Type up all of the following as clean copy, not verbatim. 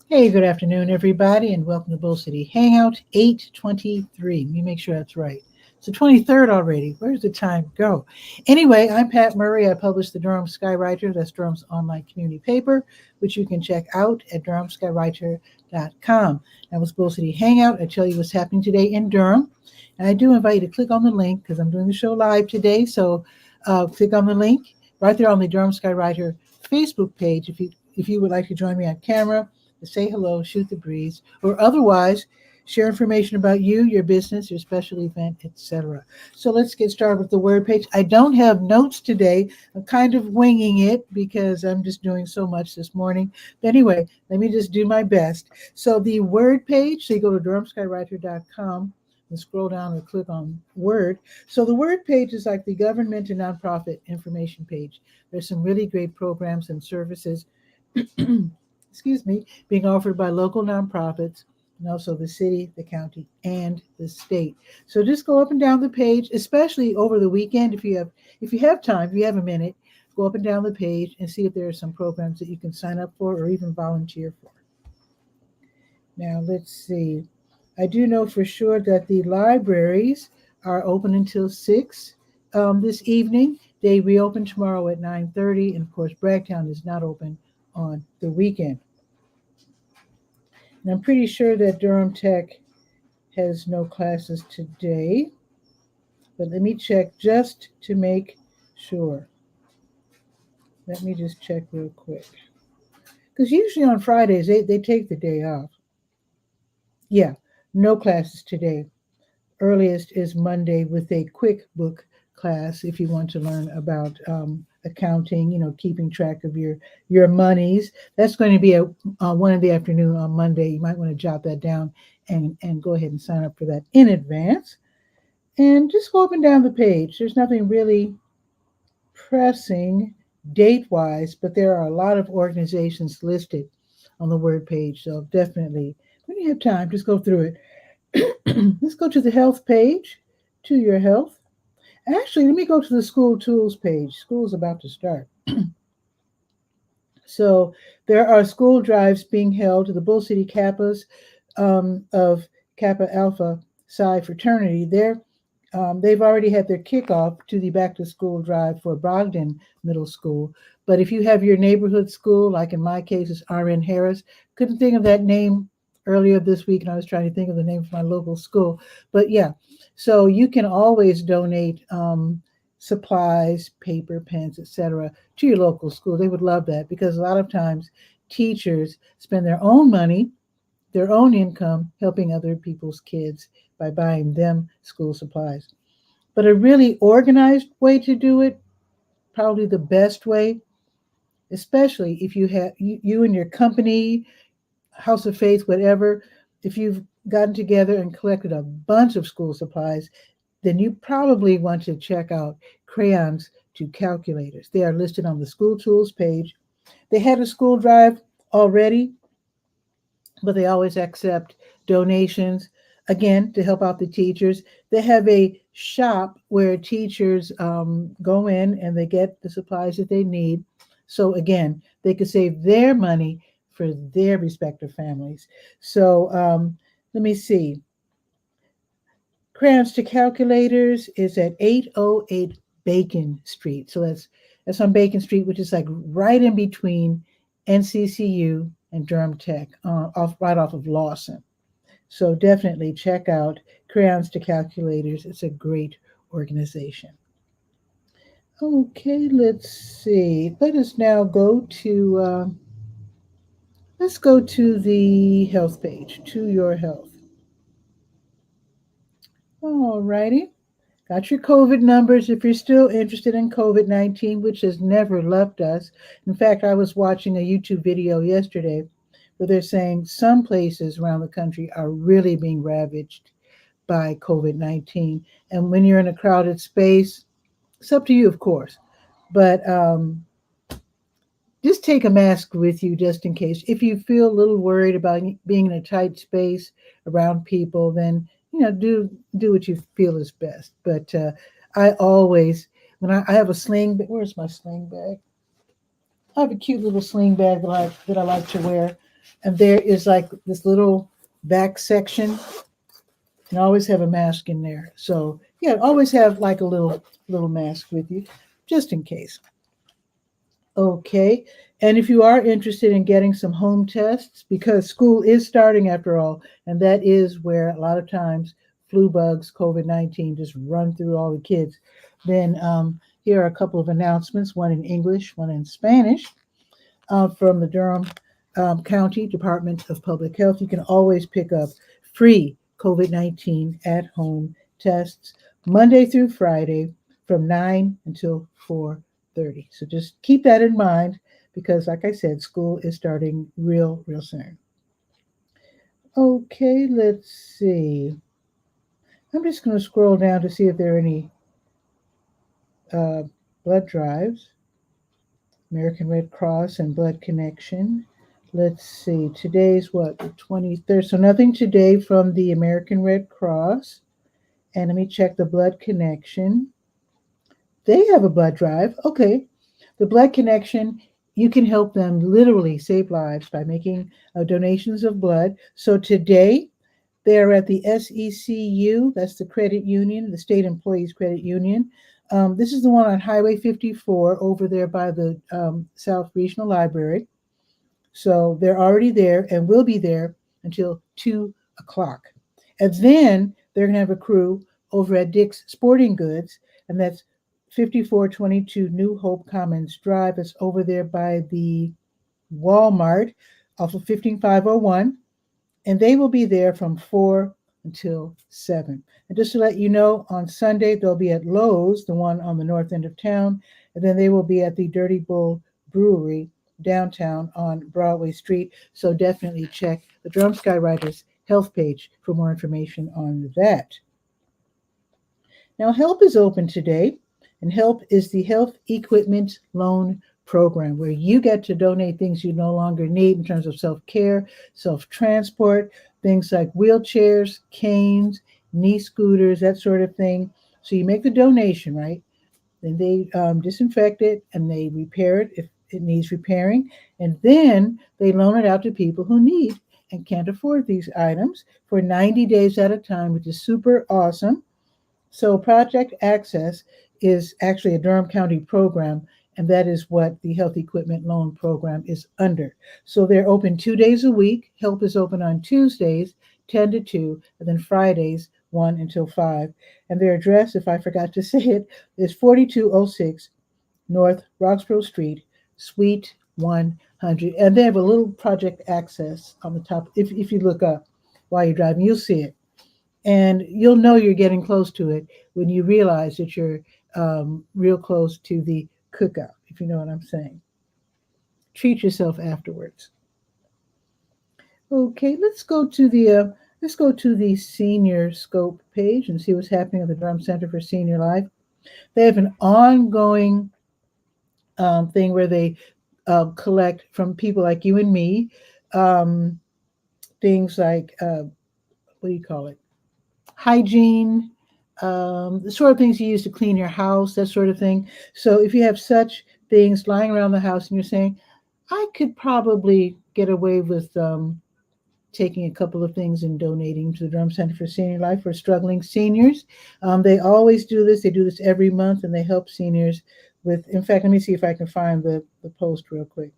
Hey, good afternoon, everybody, and welcome to Bull City Hangout 823. Let me make sure that's right. It's the 23rd already. Where's the time go? Anyway, I'm Pat Murray. I publish the Durham Skywriter. That's Durham's online community paper, which you can check out at durhamskywriter.com. That was Bull City Hangout. I tell you what's happening today in Durham. And I do invite you to click on the link because I'm doing the show live today. So click on the link right there on the Durham Skywriter Facebook page if you would like to join me on camera to say hello, shoot the breeze, or otherwise share information about you, your business, your special event, etc. So let's get started with the word page. I don't have notes today. I'm kind of winging it because I'm just doing so much this morning. But anyway, let me just do my best. So the word page, so you go to durhamskywriter.com and scroll down and click on word. So the word page is like the government and nonprofit information page. There's some really great programs and services excuse me, being offered by local nonprofits and also the city, the county, and the state. So just go up and down the page, especially over the weekend if you have time, if you have a minute, go up and down the page and see if there are some programs that you can sign up for or even volunteer for. Now let's see. I do know for sure that the libraries are open until 6 this evening. They reopen tomorrow at 9:30, and of course, Bragtown is not open on the weekend. And I'm pretty sure that Durham Tech has no classes today, but let me check just to make sure. Let me just check real quick. Because usually on Fridays, they take the day off. Yeah, no classes today. Earliest is Monday with a quick book class if you want to learn about accounting, keeping track of your monies. That's going to be a 1 in the afternoon on Monday. You might want to jot that down and go ahead and sign up for that in advance. And just go up and down the page. There's nothing really pressing date-wise, but there are a lot of organizations listed on the word page. So definitely, when you have time, just go through it. Let's go to the health page, to your health. Actually, let me go to the school tools page. School's about to start. So there are school drives being held to the Bull City Kappas of Kappa Alpha Psi fraternity. They've already had their kickoff to the back to school drive for Brogden Middle School. But if you have your neighborhood school, like in my case, it's R.N. Harris, couldn't think of that name earlier this week, and I was trying to think of the name of my local school. But yeah, so you can always donate supplies, paper, pens, etc., to your local school. They would love that because a lot of times teachers spend their own money, their own income, helping other people's kids by buying them school supplies. But a really organized way to do it, probably the best way, especially if you have you and your company, House of Faith, whatever, if you've gotten together and collected a bunch of school supplies, then you probably want to check out crayons to calculators. They are listed on the school tools page. They had a school drive already, but they always accept donations, again, to help out the teachers. They have a shop where teachers go in and they get the supplies that they need. So again, they could save their money for their respective families. So let me see. Crayons to Calculators is at 808 Bacon Street. So that's on Bacon Street, which is like right in between NCCU and Durham Tech, right off of Lawson. So definitely check out Crayons to Calculators. It's a great organization. Okay, let's see. Let us now go to let's go to the health page, to your health. All righty. Got your COVID numbers if you're still interested in COVID-19, which has never left us. In fact, I was watching a YouTube video yesterday where they're saying some places around the country are really being ravaged by COVID-19. And when you're in a crowded space, it's up to you, of course. But just take a mask with you just in case. If you feel a little worried about being in a tight space around people, then do what you feel is best. But I always, when I have a sling, where's my sling bag? I have a cute little sling bag that I like to wear. and there is like this little back section, and always have a mask in there. So yeah, always have like a little mask with you, just in case. Okay. And if you are interested in getting some home tests, because school is starting after all, and that is where a lot of times flu bugs, COVID-19 just run through all the kids, then here are a couple of announcements, one in English, one in Spanish, from the Durham County Department of Public Health. You can always pick up free COVID-19 at home tests Monday through Friday from 9 until 4:30. So just keep that in mind because, like I said, school is starting real soon. Okay, let's see. I'm just going to scroll down to see if there are any blood drives. American Red Cross and Blood Connection. Let's see, today's what, the 23rd. So nothing today from the American Red Cross. And let me check the Blood Connection. They have a blood drive. Okay. The Blood Connection, you can help them literally save lives by making donations of blood. So today, they're at the SECU, that's the credit union, the State Employees Credit Union. This is the one on Highway 54 over there by the South Regional Library. So they're already there and will be there until 2 o'clock. And then they're going to have a crew over at Dick's Sporting Goods, and that's 5422 New Hope Commons Drive. It's over there by the Walmart off of 15501. And they will be there from 4 until 7. And just to let you know, on Sunday, they'll be at Lowe's, the one on the north end of town, and then they will be at the Dirty Bull Brewery downtown on Broadway Street. So definitely check the Durham Skywriters health page for more information on that. Now, HELP is open today, and HELP is the Health Equipment Loan Program, where you get to donate things you no longer need in terms of self-care, self-transport, things like wheelchairs, canes, knee scooters, that sort of thing. So you make the donation, right? Then they disinfect it and they repair it if it needs repairing. And then they loan it out to people who need and can't afford these items for 90 days at a time, which is super awesome. So Project Access is actually a Durham County program, and that is what the Health Equipment Loan Program is under. So they're open 2 days a week. Help is open on Tuesdays, 10 to 2, and then Fridays, 1 until 5. And their address, if I forgot to say it, is 4206 North Roxborough Street, Suite 100. And they have a little Project Access on the top. If you look up while you're driving, you'll see it. And you'll know you're getting close to it when you realize that you're real close to the cookout, if you know what I'm saying. Treat yourself afterwards. Okay, let's go to the senior scope page and see what's happening at the Durham Center for Senior Life. They have an ongoing thing where they collect from people like you and me things like what do you call it? Hygiene, the sort of things you use to clean your house, that sort of thing. So if you have such things lying around the house and you're saying, I could probably get away with taking a couple of things and donating to the Durham Center for Senior Life for struggling seniors. They always do this. They do this every month, and they help seniors with, in fact, let me see if I can find the post real quick.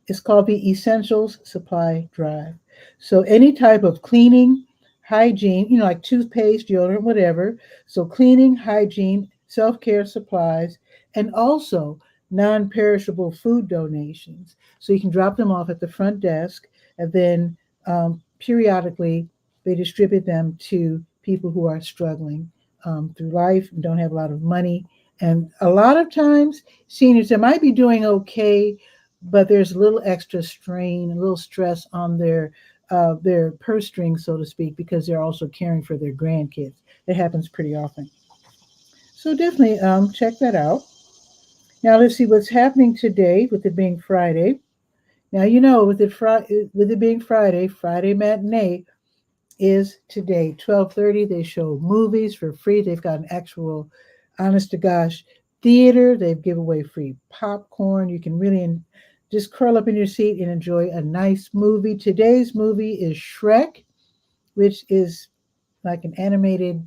It's called the Essentials Supply Drive. So any type of cleaning, hygiene, like toothpaste, deodorant, whatever. So cleaning, hygiene, self-care supplies, and also non-perishable food donations. So you can drop them off at the front desk, and then periodically they distribute them to people who are struggling through life and don't have a lot of money. And a lot of times seniors, they might be doing okay, but there's a little extra strain, a little stress on their purse strings, so to speak, because they're also caring for their grandkids. It happens pretty often. So definitely check that out. Now let's see what's happening today with it being Friday. Now, with it being Friday, Friday matinee is today, 12:30. They show movies for free. They've got an actual, honest to gosh, theater. They've given away free popcorn. You can really just curl up in your seat and enjoy a nice movie. Today's movie is Shrek, which is like an animated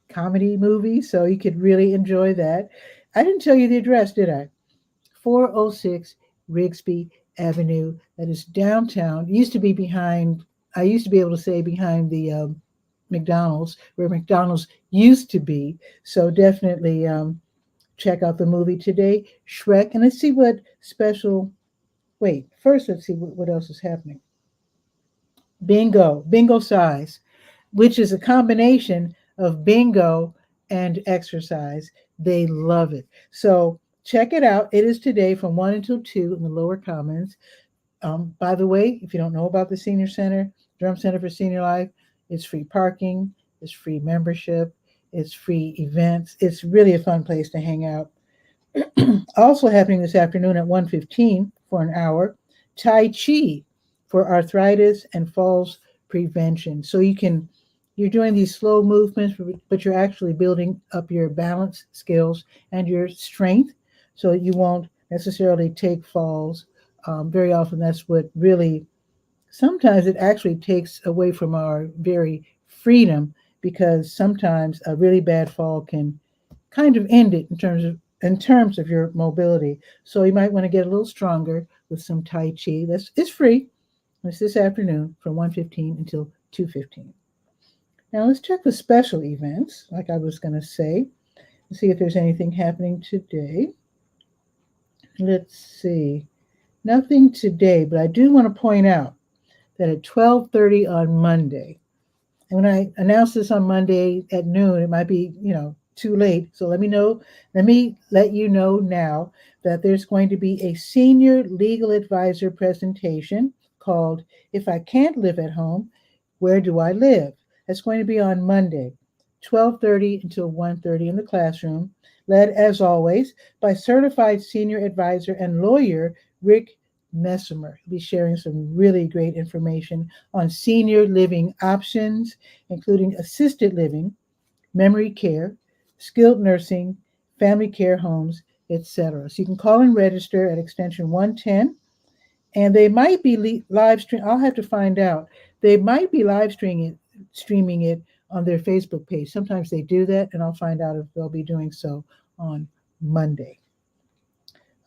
comedy movie, so you could really enjoy that. I didn't tell you the address, did I? 406 Rigsby Avenue. That is downtown. It used to be behind, I used to be able to say behind the McDonald's, where McDonald's used to be. So definitely check out the movie today, Shrek. And let's see what special, wait, first let's see what else is happening. Bingo size, which is a combination of bingo and exercise. They love it. So check it out. It is today from 1 until 2 in the lower commons. By the way, if you don't know about the Senior Center, Durham Center for Senior Life, it's free parking, it's free membership, it's free events. It's really a fun place to hang out. Also happening this afternoon at 1:15 for an hour, Tai Chi for arthritis and falls prevention. So you're doing these slow movements, but you're actually building up your balance skills and your strength so that you won't necessarily take falls. Very often that's what really, sometimes it actually takes away from our very freedom, because sometimes a really bad fall can kind of end it in terms of your mobility. So you might want to get a little stronger with some Tai Chi. It's free. It's this afternoon from 1:15 until 2:15. Now let's check the special events, like I was going to say, and see if there's anything happening today. Let's see. Nothing today, but I do want to point out that at 12:30 on Monday, and when I announce this on Monday at noon, it might be, too late. So let me let you know now that there's going to be a senior legal advisor presentation called If I Can't Live at Home, Where Do I Live? That's going to be on Monday, 12:30 until 1:30 in the classroom, led as always by certified senior advisor and lawyer Rick Messimer. He'll be sharing some really great information on senior living options, including assisted living, memory care, skilled nursing, family care homes, etc. So you can call and register at extension 110, and they might be live stream. I'll have to find out. They might be live streaming it on their Facebook page. Sometimes they do that, and I'll find out if they'll be doing so on Monday.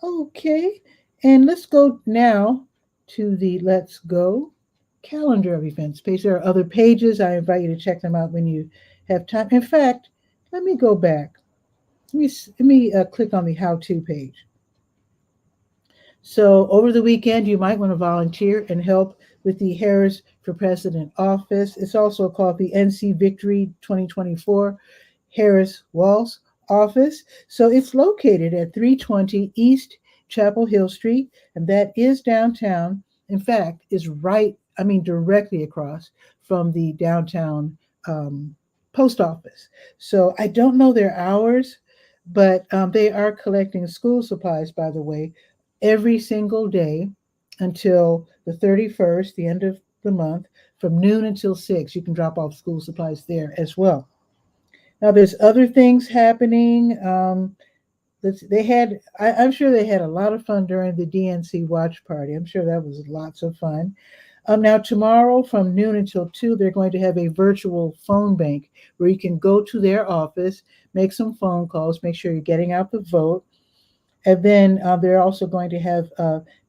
Okay, and let's go now to the Let's Go calendar of events page. There are other pages. I invite you to check them out when you have time. In fact, let me go back. Let me click on the how-to page. So over the weekend, you might want to volunteer and help with the Harris for President office. It's also called the NC Victory 2024 Harris Walsh office. So it's located at 320 East Chapel Hill Street, and that is downtown. In fact, is directly across from the downtown post office. So I don't know their hours, but they are collecting school supplies, by the way, every single day until the 31st, the end of the month, from noon until 6. You can drop off school supplies there as well. Now, there's other things happening. I'm sure they had a lot of fun during the DNC watch party. I'm sure that was lots of fun. Now, tomorrow from noon until 2, they're going to have a virtual phone bank where you can go to their office, make some phone calls, make sure you're getting out the vote. And then they're also going to have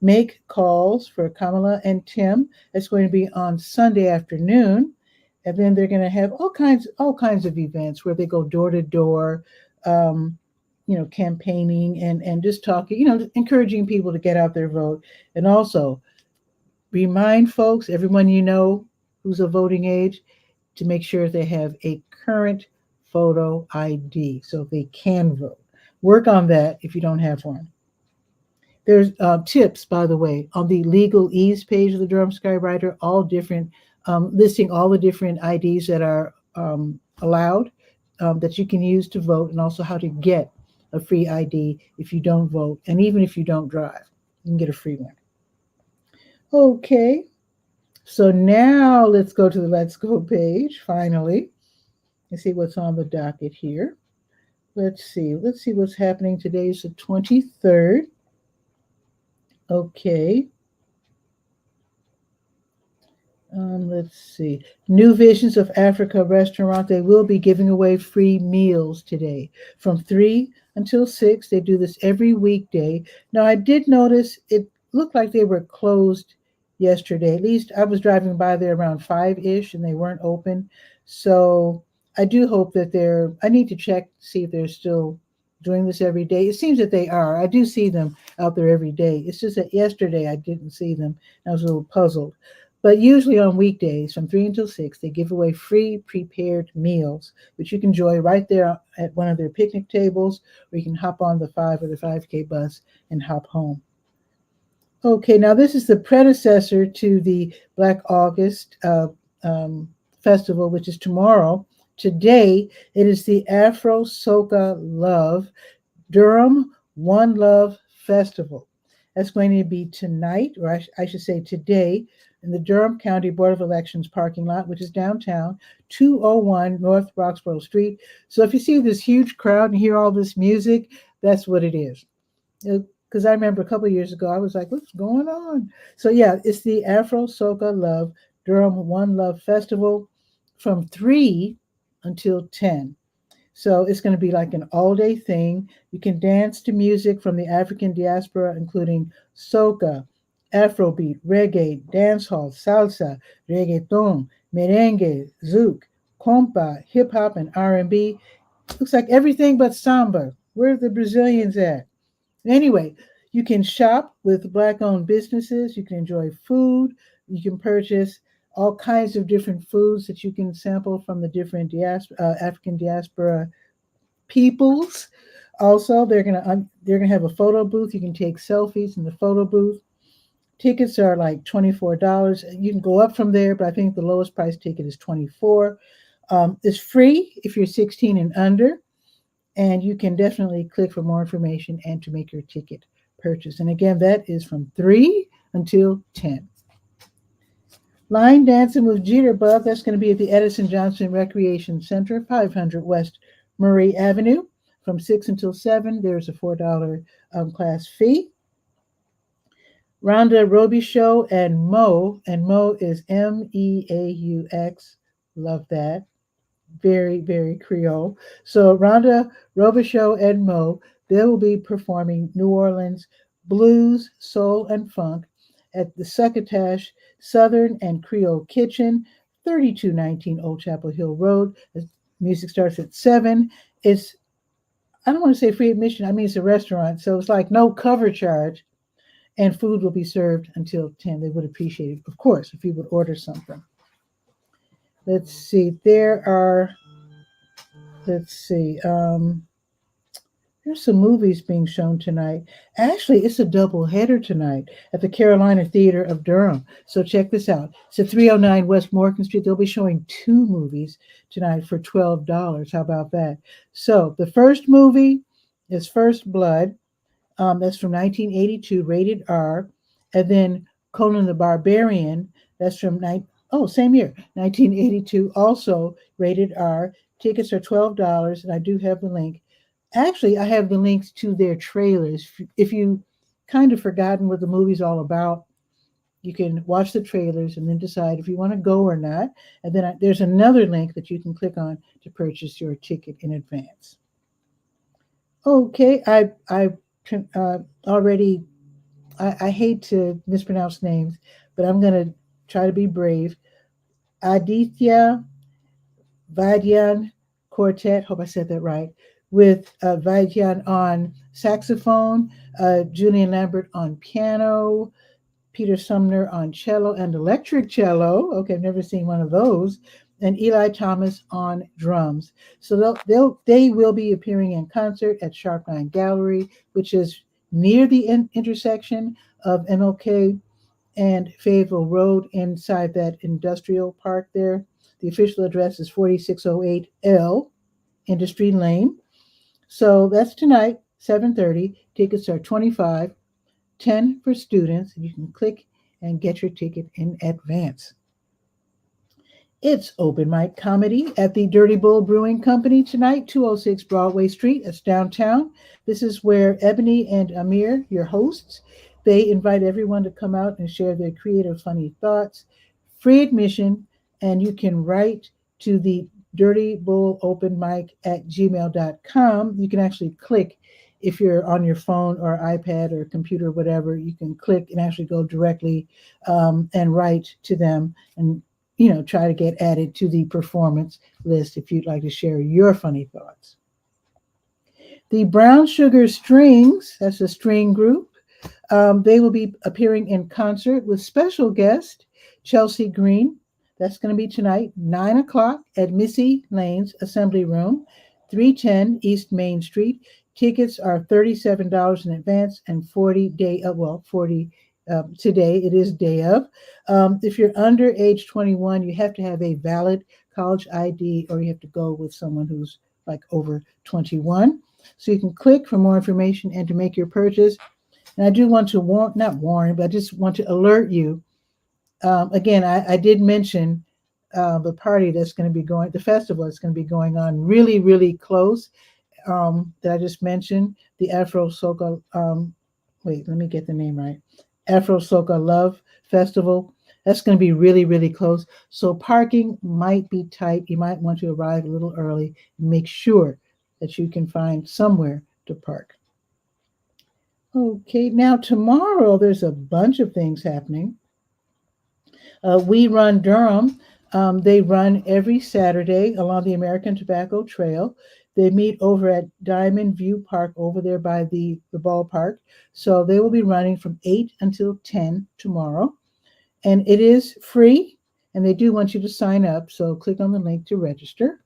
make calls for Kamala and Tim. It's going to be on Sunday afternoon. And then they're going to have all kinds of events where they go door to door, campaigning and just talking, encouraging people to get out their vote. And also remind folks, everyone who's of voting age, to make sure they have a current photo ID so they can vote. Work on that if you don't have one. There's tips, by the way, on the Legal Ease page of the Durham Skywriter, listing all the different IDs that are allowed that you can use to vote, and also how to get a free ID if you don't vote, and even if you don't drive, you can get a free one. Okay, so now let's go to the Let's Go page, finally, and see what's on the docket here. Let's see what's happening. Today is the 23rd. Okay. Let's see. New Visions of Africa restaurant. They will be giving away free meals today from 3 until 6. They do this every weekday. Now, I did notice it looked like they were closed yesterday. At least I was driving by there around 5-ish and they weren't open. So I do hope that I need to check to see if they're still doing this every day. It seems that they are. I do see them out there every day. It's just that yesterday I didn't see them. I was a little puzzled. But usually on weekdays from 3 until 6, they give away free prepared meals, which you can enjoy right there at one of their picnic tables, or you can hop on the 5 or the 5K bus and hop home. Okay, now this is the predecessor to the Black August festival, which is tomorrow. Today, it is the 𝗕𝗨𝗟𝗟 Durham One Love Festival. That's going to be tonight, or I should say today, in the Durham County Board of Elections parking lot, which is downtown, 201 North Roxborough Street. So if you see this huge crowd and hear all this music, that's what it is. Because I remember a couple of years ago, I was like, what's going on? So yeah, it's the 𝗕𝗨𝗟𝗟 Durham One Love Festival from 3 until 10. So it's going to be like an all-day thing. You can dance to music from the African diaspora, including soca, Afrobeat, reggae, dancehall, salsa, reggaeton, merengue, zouk, compa, hip-hop, and R&B. Looks like everything but samba. Where are the Brazilians at? Anyway, you can shop with Black-owned businesses. You can enjoy food. You can purchase all kinds of different foods that you can sample from the different African diaspora peoples. Also, they're gonna have a photo booth. You can take selfies in the photo booth. Tickets are like $24. You can go up from there, but I think the lowest price ticket is $24. It's free if you're 16 and under, and you can definitely click for more information and to make your ticket purchase. And again, that is from 3 until 10. Line dancing with Jitterbug, that's going to be at the Edison Johnson Recreation Center, 500 West Murray Avenue, from 6 until 7. There's a $4 class fee. Rhonda Robichaux and Mo is MEAUX. Love that. Very, very Creole. So Rhonda Robichaux and Mo, they will be performing New Orleans blues, soul, and funk at the Succotash Southern and Creole Kitchen, 3219 Old Chapel Hill Road. The music starts at 7. It's, I don't want to say free admission. I mean, it's a restaurant, so it's like no cover charge. And food will be served until 10. They would appreciate it, of course, if you would order something. Let's see. There's some movies being shown tonight. Actually, it's a double header tonight at the Carolina Theater of Durham. So check this out. It's at 309 West Morgan Street. They'll be showing 2 movies tonight for $12. How about that? So the first movie is First Blood. That's from 1982, rated R. And then Conan the Barbarian, that's from same year, 1982, also rated R. Tickets are $12, and I do have the link. Actually, I have the links to their trailers. If you kind of forgotten what the movie's all about, you can watch the trailers and then decide if you want to go or not. And then there's another link that you can click on to purchase your ticket in advance. Okay, I hate to mispronounce names, but I'm going to try to be brave. Aditya Vaidyan Quartet, hope I said that right, with Vaidyan on saxophone, Julian Lambert on piano, Peter Sumner on cello and electric cello. Okay, I've never seen one of those. And Eli Thomas on drums. So they will be appearing in concert at Sharp 9 Gallery, which is near the intersection of MLK and Fayetteville Road inside that industrial park there. The official address is 4608 L Industry Lane. So that's tonight, 7:30. Tickets are $25, $10 for students. You can click and get your ticket in advance. It's open mic comedy at the Dirty Bull Brewing Company tonight, 206 Broadway Street. That's downtown. This is where Ebony and Amir, your hosts, They invite everyone to come out and share their creative, funny thoughts. Free admission, and you can write to the 𝗕𝗓𝗚𝗧𝗬@gmail.com. You can actually click if you're on your phone or iPad or computer, or whatever. You can click and actually go directly and write to them, and try to get added to the performance list if you'd like to share your funny thoughts. The Brown Sugar Strings, that's a string group. They will be appearing in concert with special guest Chelsea Green. That's going to be tonight, 9 o'clock at Missy Lane's Assembly Room, 310 East Main Street. Tickets are $37 in advance and 40 today. It is day of. If you're under age 21, you have to have a valid college ID, or you have to go with someone who's like over 21. So you can click for more information and to make your purchase. And I do want to not warn, but I just want to alert you. Again, I did mention the party that's going to be going, the festival that's going to be going on really, really close, that I just mentioned, the Afro-Soca, let me get the name right, Afro-Soca Love Festival. That's going to be really, really close. So parking might be tight. You might want to arrive a little early and make sure that you can find somewhere to park. Okay, now tomorrow there's a bunch of things happening. We Run Durham. They run every Saturday along the American Tobacco Trail. They meet over at Diamond View Park over there by the ballpark. So they will be running from 8 until 10 tomorrow. And it is free, and they do want you to sign up. So click on the link to register.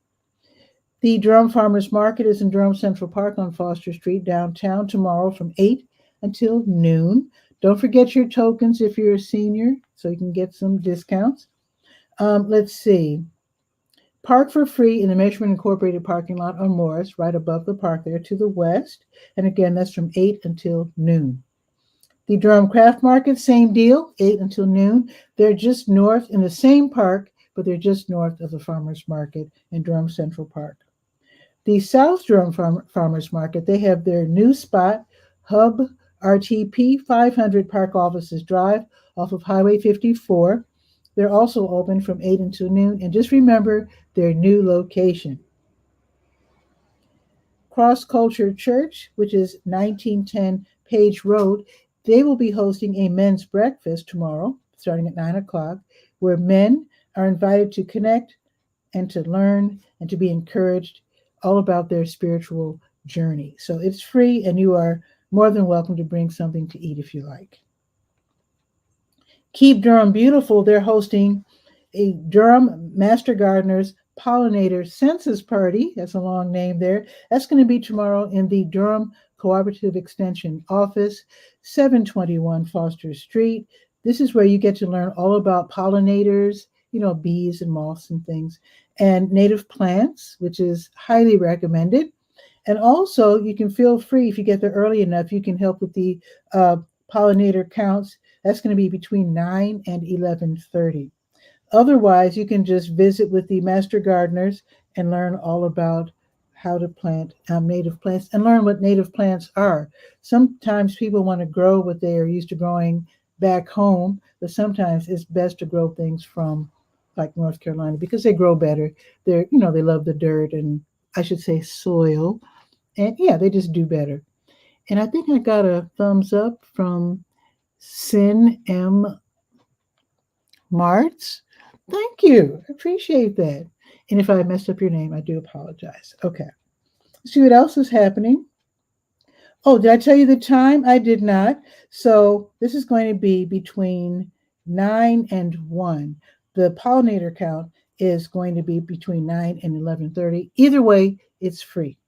The Durham Farmers Market is in Durham Central Park on Foster Street downtown tomorrow from 8 until noon. Don't forget your tokens if you're a senior, so you can get some discounts. Let's see. Park for free in the Measurement Incorporated parking lot on Morris, right above the park there to the west. And again, that's from 8 until noon. The Durham Craft Market, same deal, 8 until noon. They're just north in the same park, but they're just north of the Farmers Market in Durham Central Park. The South Durham Farmers Market, they have their new spot, Hub RTP 500 Park Offices Drive off of Highway 54. They're also open from 8 until noon. And just remember their new location. Cross Culture Church, which is 1910 Page Road, they will be hosting a men's breakfast tomorrow, starting at 9 o'clock, where men are invited to connect and to learn and to be encouraged all about their spiritual journey. So it's free, and you are more than welcome to bring something to eat if you like. Keep Durham Beautiful, they're hosting a Durham Master Gardeners Pollinator Census Party. That's a long name there. That's going to be tomorrow in the Durham Cooperative Extension Office, 721 Foster Street. This is where you get to learn all about pollinators, bees and moths and things, and native plants, which is highly recommended. And also, you can feel free, if you get there early enough, you can help with the pollinator counts. That's going to be between 9 and 11:30. Otherwise, you can just visit with the master gardeners and learn all about how to plant native plants and learn what native plants are. Sometimes people want to grow what they are used to growing back home, but sometimes it's best to grow things from like North Carolina because they grow better. They love the dirt, and I should say soil. And yeah, they just do better. And I think I got a thumbs up from Sin M. Martz. Thank you. I appreciate that. And if I messed up your name, I do apologize. Okay. Let's see what else is happening. Oh, did I tell you the time? I did not. So this is going to be between 9 and 1. The pollinator count is going to be between 9 and 11:30. Either way, it's free.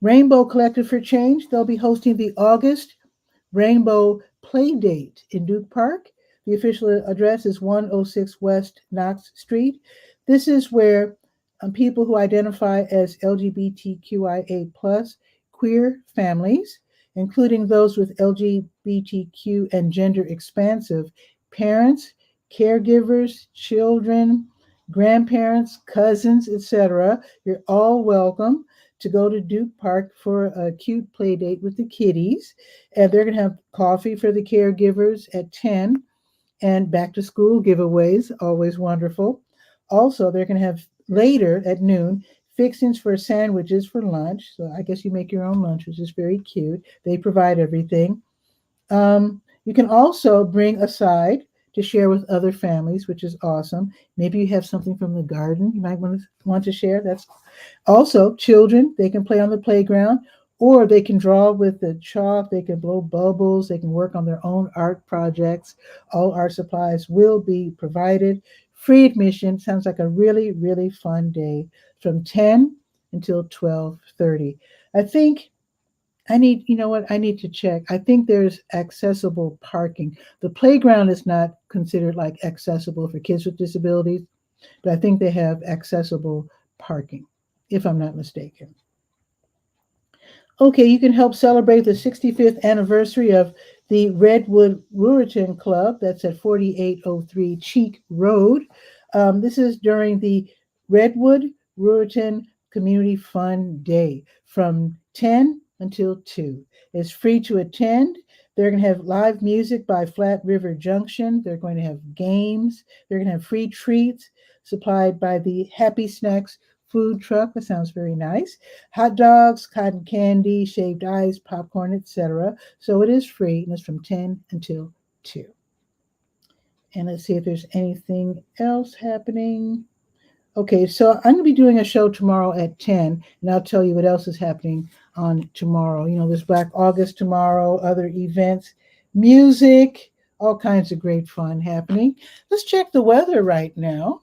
Rainbow Collective for Change, they'll be hosting the August Rainbow Play Date in Duke Park. The official address is 106 West Knox Street. This is where people who identify as LGBTQIA+ queer families, including those with LGBTQ and gender expansive parents, caregivers, children, grandparents, cousins, etc. You're all welcome to go to Duke Park for a cute play date with the kiddies. And they're going to have coffee for the caregivers at 10 and back to school giveaways, always wonderful. Also, they're going to have later at noon fixings for sandwiches for lunch. So I guess you make your own lunch, which is very cute. They provide everything. You can also bring a side to share with other families, which is awesome. Maybe you have something from the garden you might want to share. That's also children. They can play on the playground, or they can draw with the chalk. They can blow bubbles. They can work on their own art projects. All art supplies will be provided. Free admission. Sounds like a really, really fun day from 10 until 12:30. I think you know what? I need to check. I think there's accessible parking. The playground is not considered like accessible for kids with disabilities, but I think they have accessible parking, if I'm not mistaken. Okay, you can help celebrate the 65th anniversary of the Red-Wood-Ruritan Club. That's at 4803 Cheek Road. This is during the Redwood-Ruritan Community Fun Day from 10 until 2. It's free to attend. They're going to have live music by Flat River Junction. They're going to have games. They're going to have free treats supplied by the Happy Snacks food truck. That sounds very nice. Hot dogs, cotton candy, shaved ice, popcorn, etc. So it is free, and it's from 10 until 2. And let's see if there's anything else happening. Okay, so I'm going to be doing a show tomorrow at 10, and I'll tell you what else is happening on tomorrow. You know, there's Black August tomorrow, other events, music, all kinds of great fun happening. Let's check the weather right now.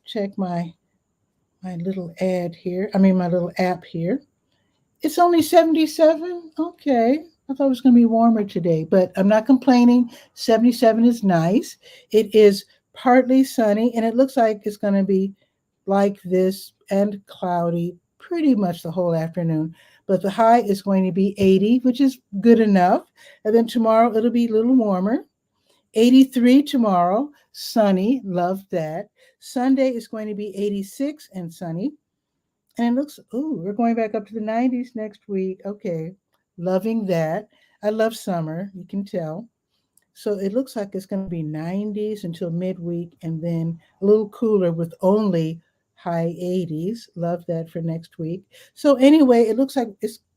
Check my little ad here. My little app here. It's only 77. Okay. I thought it was going to be warmer today, but I'm not complaining. 77 is nice. It is partly sunny, and it looks like it's going to be like this and cloudy pretty much the whole afternoon. But the high is going to be 80, which is good enough. And then tomorrow it'll be a little warmer. 83 tomorrow, sunny. Love that. Sunday is going to be 86 and sunny. And it looks, we're going back up to the 90s next week. Okay, loving that. I love summer, you can tell. So it looks like it's going to be 90s until midweek, and then a little cooler with only high 80s. Love that for next week. So anyway, it looks like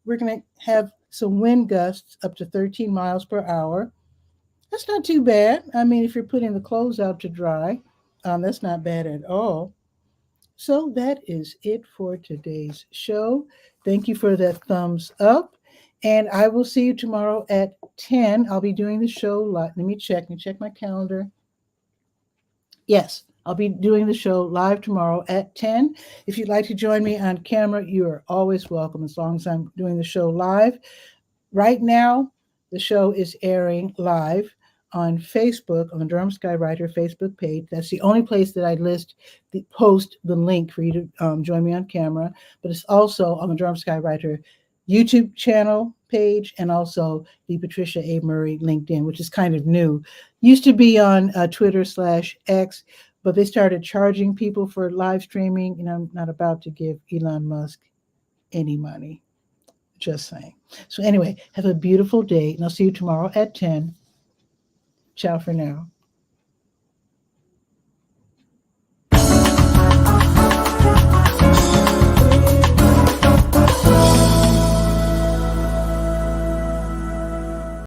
we're going to have some wind gusts up to 13 miles per hour. That's not too bad. If you're putting the clothes out to dry, that's not bad at all. So that is it for today's show. Thank you for that thumbs up. And I will see you tomorrow at 10. I'll be doing the show live. Let me check my calendar. Yes, I'll be doing the show live tomorrow at 10. If you'd like to join me on camera, you are always welcome as long as I'm doing the show live. Right now, the show is airing live on Facebook, on the Durham Skywriter Facebook page. That's the only place that I post the link for you to join me on camera. But it's also on the Durham Skywriter YouTube channel page, and also the Patricia A. Murray LinkedIn, which is kind of new. Used to be on Twitter/X, but they started charging people for live streaming, and I'm not about to give Elon Musk any money. Just saying. So anyway, have a beautiful day, and I'll see you tomorrow at 10. Ciao for now.